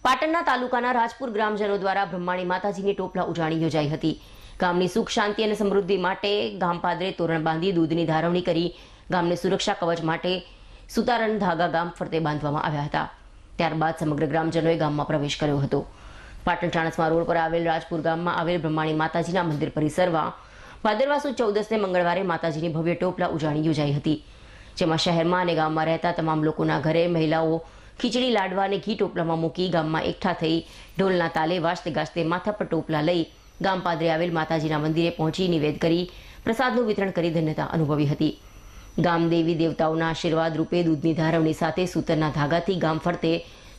પાટણના તાલુકાના રાજપુર ગ્રામજનો દ્વારા બ્રહ્માણી માતાજીની ટોપલા ઉજાણી યોજાઈ હતી। ગામની સુખ શાંતિ અને સમૃદ્ધિ માટે ગામ પાદરે તોરણ બાંધી દૂધની ધારવણી કરી ગામને સુરક્ષા કવચ માટે સુતારણ ધાગા ગામ ફરતે બાંધવામાં આવ્યા હતા। ત્યારબાદ સમગ્ર ગ્રામજનોએ ગામમાં પ્રવેશ કર્યો હતો। પાટણ ચાણસ્મા રોડ પર આવેલ રાજપુર ગામમાં આવેલ બ્રહ્માણી માતાજીના મંદિર પરિસરમાં ભાદરવા સુદ 14ને મંગળવારે માતાજીની ભવ્ય ટોપલા ઉજાણી યોજાઈ હતી, જેમાં શહેરમાં અને ગામમાં રહેતા તમામ લોકોના ઘરે મહિલાઓ ખીચડી લાડવા અને ઘી ટોપલામાં મૂકી ગામમાં એકઠા થઈ ઢોલના તાલે વાજતે ગાજતે માથા પર ટોપલા લઈ ગામ પાદરે આવેલ માતાજીના મંદિરે પહોંચી નિવેદ કરી પ્રસાદનું વિતરણ કરી ધન્યતા અનુભવી હતી। ગામ દેવી દેવતાઓના આશીર્વાદ રૂપે દૂધની ધારવણી સાથે સૂતરના ધાગાથી ગામ ફરતે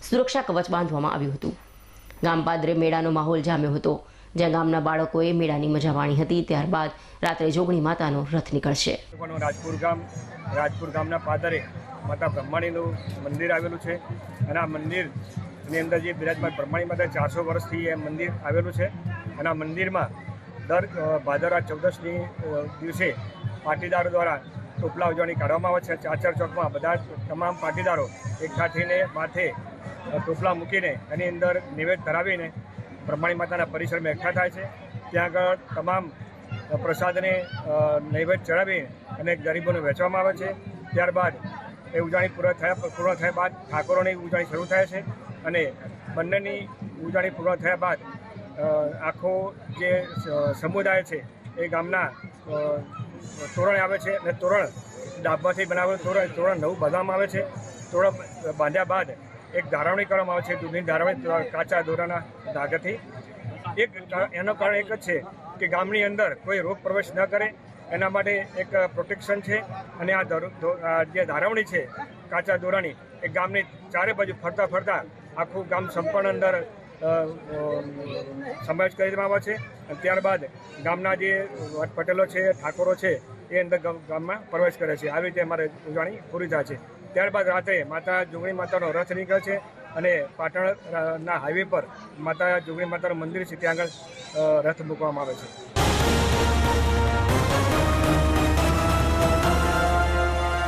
સુરક્ષા કવચ બાંધવામાં આવ્યું હતું। ગામ પાદરે મેળાનો માહોલ જામ્યો હતો, જ્યાં ગામના બાળકોએ મેળાની મજા માણી હતી। ત્યારબાદ રાત્રે જોગણી માતાનો રથ નીકળશે। રાજપુર ગામના પાદરે માતા બ્રહ્માણીનું મંદિર આવેલું છે અને આ મંદિરની અંદર જે બિરાજમાન બ્રહ્માણી માતા 400 વર્ષથી એ મંદિર આવેલું છે અને આ મંદિરમાં દર ભાદરવા 14ની દિવસે પાટીદારો દ્વારા ટોપલા ઉજવણી કરવામાં આવે છે। ચાચર ચોકમાં બધા તમામ પાટીદારો એકઠા થઈને માથે ટોપલા મૂકીને એની અંદર નિવેદ ધરાવીને બ્રહ્માણી માતાના પરિસરમાં એકઠા થાય છે। ત્યાં આગળ તમામ પ્રસાદને નૈવેદ્ય ચડાવી અને ગરીબોને વહેંચવામાં આવે છે। ત્યારબાદ એ ઉજાણી પૂર્ણ થયા બાદ ઠાકોરોની ઉજાણી શરૂ થાય છે અને બંનેની ઉજાણી પૂર્ણ થયા બાદ આખો જે સમુદાય છે એ ગામના તોરણ આવે છે અને તોરણ ડાબમાંથી બનાવેલું તોરણ નવું બાંધવામાં આવે છે। તોરણ બાંધ્યા બાદ એક ધારવણી કરવામાં આવે છે, દૂધની ધારવણી કાચા દોરાના ધાગાથી। એનો કારણ એક જ છે કે ગામની અંદર કોઈ રોગ પ્રવેશ ન કરે એના માટે એક પ્રોટેક્શન છે અને આ જે ધારવણી છે કાચા દોરાની એ ગામની ચારે બાજુ ફરતા ફરતા આખું ગામ સંપૂર્ણ અંદર સમાવેશ કરી દેવામાં આવે છે। ત્યારબાદ ગામના જે પટેલો છે, ઠાકોરો છે એ અંદર ગામમાં પ્રવેશ કરે છે। આવી રીતે અમારે ઉજવણી પૂરી થાય છે। ત્યારબાદ રાત્રે માતા જોગણી માતાનો રથ નીકળે છે અને પાટણના હાઈવે પર માતા જોગણી માતાનું મંદિર છે, ત્યાં આગળ રથ મૂકવામાં આવે છે।